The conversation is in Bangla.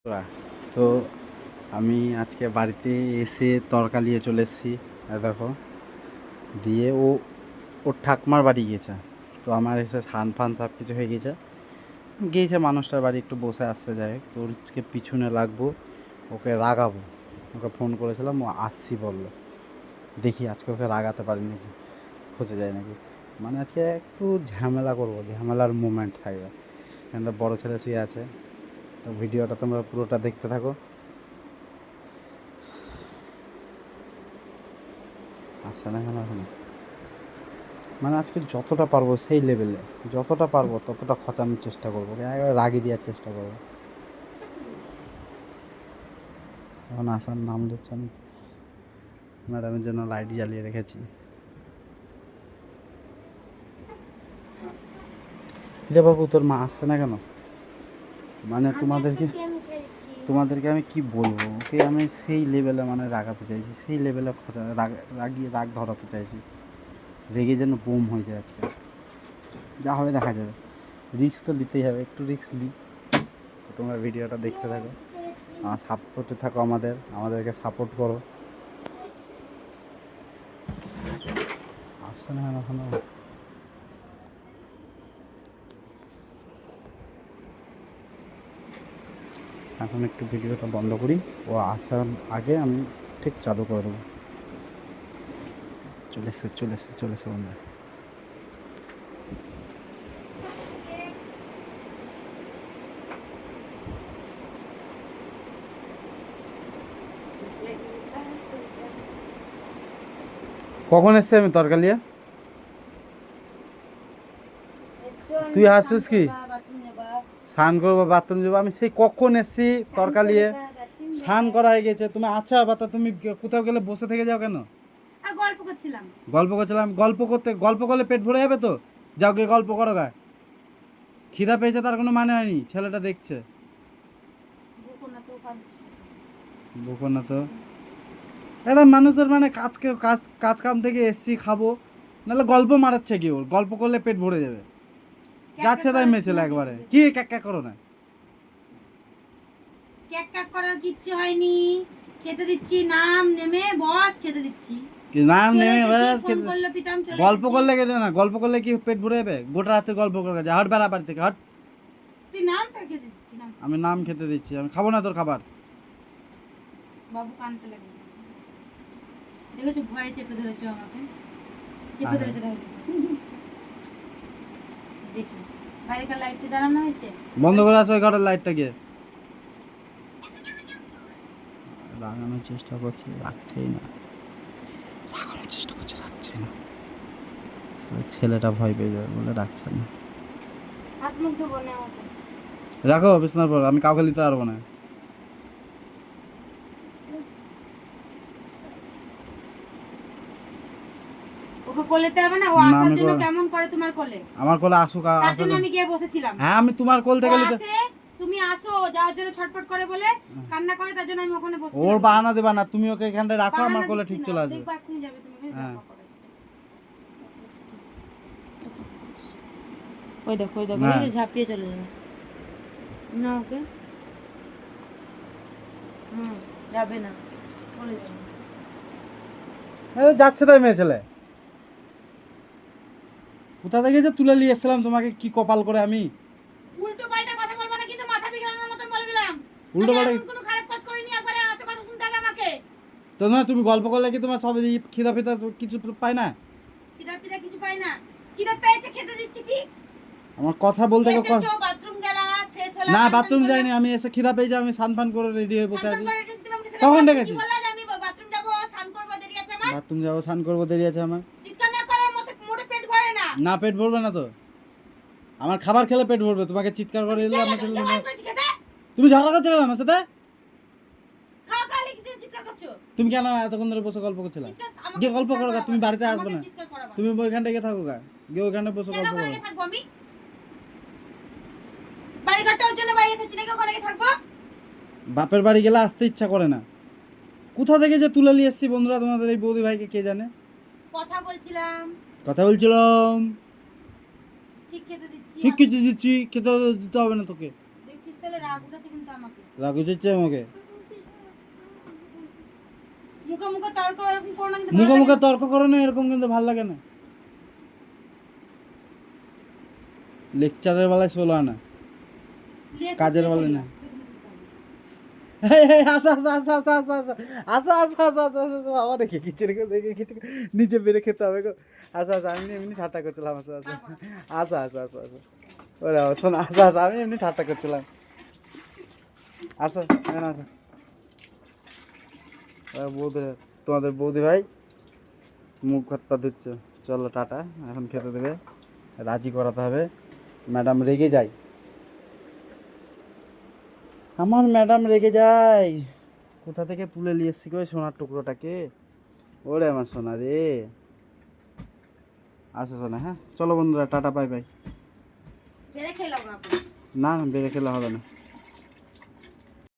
ওরা তো আমি আজকে বাড়িতে এসে তরকা নিয়ে চলে এসেছি। দেখো দিয়ে ওর ঠাকমার বাড়ি গিয়েছে। তো আমার এসে স্নান ফান সব কিছু হয়ে গিয়েছে মানুষটার বাড়ি একটু বসে আসতে যায়। তো ওরকে পিছনে লাগবো, ওকে রাগাবো। ওকে ফোন করেছিলাম, ও আসছি বললো। দেখি আজকে ওকে রাগাতে পারি নাকি, খোঁজে যায় নাকি। মানে আজকে একটু ঝামেলা করবো, ঝামেলার মুমেন্ট থাকবে। এখানটা বড়ো ছেলে শুয়ে আছে। তো ভিডিওটা তোমরা পুরোটা দেখতে থাকো। আচ্ছা না কেন এখন মানে আজকে যতটা পারবো সেই লেভেলে, যতটা পারবো ততটা খচানোর চেষ্টা করবো, একবার রাগি দেওয়ার চেষ্টা করবো। এখন আসার নাম দিচ্ছে আমি ম্যাডামের জন্য লাইট জ্বালিয়ে রেখেছি। রে বাবু, তোর মা আসছে না কেন? মানে তোমাদেরকে আমি কি বলবো, ওকে আমি সেই লেভেলে মানে রাগাতে চাইছি, সেই লেভেলে রাগিয়ে রাগ ধরাতে চাইছি, রেগে যেন বোম হয়ে যায় আজকে। যা হবে দেখা যাবে, রিস্ক তো নিতেই হবে, একটু রিস্ক নিই। তো তোমরা ভিডিওটা দেখতে থাকো, সাপোর্টে থাকো, আমাদেরকে সাপোর্ট করো। আসছে না এখনো। এখন একটু ভিডিওটা বন্ধ করি, ও আসার আগে আমি ঠিক চালু করে দেবো। চলে এসে বন্ধু। কখন এসছে আমি তরকারি নিয়ে? তুই আসছিস কি? স্নান করবো, বাথরুম যাবো, আমি সেই কখন এসছি তরকারি নিয়ে। স্নান করা হয়ে গেছে, তুমি আচ্ছা বাতা, তুমি কোথাও গেলে বসে থেকে যাও কেন? গল্প করছিলাম, গল্প করলে পেট ভরে যাবে তো। যাও গিয়ে গল্প করো গা। খিদা পেয়েছে তার কোনো মানে হয়নি, ছেলেটা দেখছে। বকো না তো। এটা মানুষের মানে কাজ কাম থেকে এসছি খাবো, নাহলে গল্প মারাচ্ছে কি? ওর গল্প করলে পেট ভরে যাবে, যাচ্ছে তাই মেয়ে ছেলে একবারে কি ক্যাক করো না। ক্যাক করার কিচ্ছু হয়নি, খেতে দিচ্ছি, নাম নেমে বস খেতে দিচ্ছি। নাম নেমে গল্প দিচ্ছি। করলে কেটে না, গল্প করলে কি পেট ভরে যাবে? গোটা রাতে গল্প করে গেছে, হট বেড়া বাড়ি থেকে হট। তুই নামটা খেতে দিচ্ছি না। আমি নাম খেতে দিচ্ছি, আমি খাবো না তোর খাবার। বাবু কানতে লাগে, দেখেছো ভয়ে চেপে ধরেছো আমাকে, চেপে ধরেছে দেখি বাইরেকার লাইটটা জ্বালানো হয়েছে, বন্ধ করে আসো ওই ঘরের লাইটটা গিয়ে। লাগানোর চেষ্টা করছি, রাখছেই না। লাগানোর চেষ্টা করছি, রাখছেই না। ছেলেটা ভয় পেয়ে যাবে বলে রাখছে না। হাত মুখ ধোবো না আমাকে। রাখো বিছানার পর, আমি কাউকে নিতে পারবো না। ওকে কোলেতে হবে না, ও না, আসার আমি জন্য কেমন করে তোমার কোলে। আমার কোলে আসুক, তার জন্য আমি গিয়ে বসেছিলাম। হ্যাঁ আমি তোমার কোল থেকে নিতে। তুমি আসো যাওয়ার জন্য ছটফট করে বলে কান্না করে, তার জন্য আমি ওখানে বসেছিলাম। ওর বাহানা দেবা না, তুমি ওকে এখানটায় রাখো, আমার কোলে ঠিক চলে আসবে। দেখবা এক্ষুনি যাবে তুমি। হ্যাঁ ওই দেখো ঝাঁপিয়ে চলে যাবে না ওকে। যাবে না, চলে যাবে। যাচ্ছে তাই মেয়ে ছেলে। কোথা থেকে যে তুলে নিয়ে এসেছিলাম তোমাকে, কি কপাল করে আমি। উল্টো পাল্টা কথা বলবো না কিন্তু, মাথা বিগড়ানোর মতন বলে দিলাম। উল্টো পাল্টা কোনো খারাপ কাজ করিনি, একবারে এত কথা শুনতে হবে আমাকে। তো না, তুমি গল্প করলে কি তোমার সব খিদা ফিদা কিছু পায় না? খিদা পিদা কিছু পাই না, খিদা পেয়েছে খেতে দিচ্ছি ঠিক। আমার কথা বলতে এসেছো বাথরুম গেলা, ফ্রেশ হলা। না, বাথরুম যাইনি আমি, এসে খিদা পেয়েছে, আমি স্নান ফান করে রেডি হয়ে বসে আছি। কখন ডেকেছি? আমি বাথরুম যাবো, স্নান করবো, দেরি আছে আমার। বাথরুম যাবো, স্নান করবো, দেরি আছে আমার। চিৎকার না করার মতো মোটে পেট ভরে না। না, পেট ভরবে না তো। আমার খাবার খেলে পেট ভরবে, তোমাকে চিৎকার করে এলে আমাকে। তুমি ঝগড়া করছো কেন আমার সাথে? খাওয়া খালি কি চিৎকার করছো? তুমি কেন এতক্ষণ ধরে বসে গল্প করছিলে? গিয়ে গল্প করো গা, তুমি বাড়িতে আসবে না। তুমি ওইখানটা গিয়ে থাকো গা, গিয়ে ওইখানটা বসে গল্প করো। থাকবো আমি বাড়িঘরটা ওর জন্য বাইরে থাকছি নাকি, ওখানে থাকবো। বাপের বাড়ি গেলে আসতে ইচ্ছা করে না। কোথা থেকে যে তুলে নিয়ে এসছি বন্ধুরা, তোমাদের এই বৌদি ভাইকে কে জানে। কথা বলছিলাম, ঠিক ঠিক খেতে দিচ্ছি। ঠিক কিছু দিচ্ছি, খেতে দিতে হবে না তোকে। দেখছিস তো গেলে রাগ উঠেছে কিন্তু আমাকে। রাগ উঠেছে আমাকে? মুখে মুখে তর্ক এরকম করো না কিন্তু মুখে ভালো মুখে লাগে না। তর্ক করো না, এরকম কিন্তু ভালো লাগে না। লেকচারের বেলায় চলো না, লেজ কাজের উঠে বেলায় গেল। না। এই, এই, আসো, আসো, আসো, আসো, আসো, আসো, আসো, আসো, আসো, আসো, আসো, আসো, বাবা রেখে খিচে রেখে রেখে খিচে নিচে বেড়ে খেতে হবে গো। আসো, আসো, আমি এমনি ঠাট্টা করছিলাম। আসো, আসো, আসো, আসো, আসো, আসো, ওরে বাবা, শোনো, আসো, আসো, আমি এমনি ঠাট্টা করছিলাম। আসো, এখানে আসো। বৌদি, তোমাদের বৌদি ভাই মুখ হাত পা ধুচ্ছে। চলো টাটা, এখন খেতে দেবে, রাজি করাতে হবে। ম্যাডাম রেগে যায়, আমার ম্যাডাম রেগে যায়। কোথা থেকে তুলে নিয়ে এসছি গো এই সোনার টুকরোটাকে। ওরে আমার সোনা রে। আসো সোনা, হ্যাঁ চলো বন্ধুরা, টাটা, বাই বাই। বেড়ে খেলাম না। না না, বেড়ে খেলে হবে না।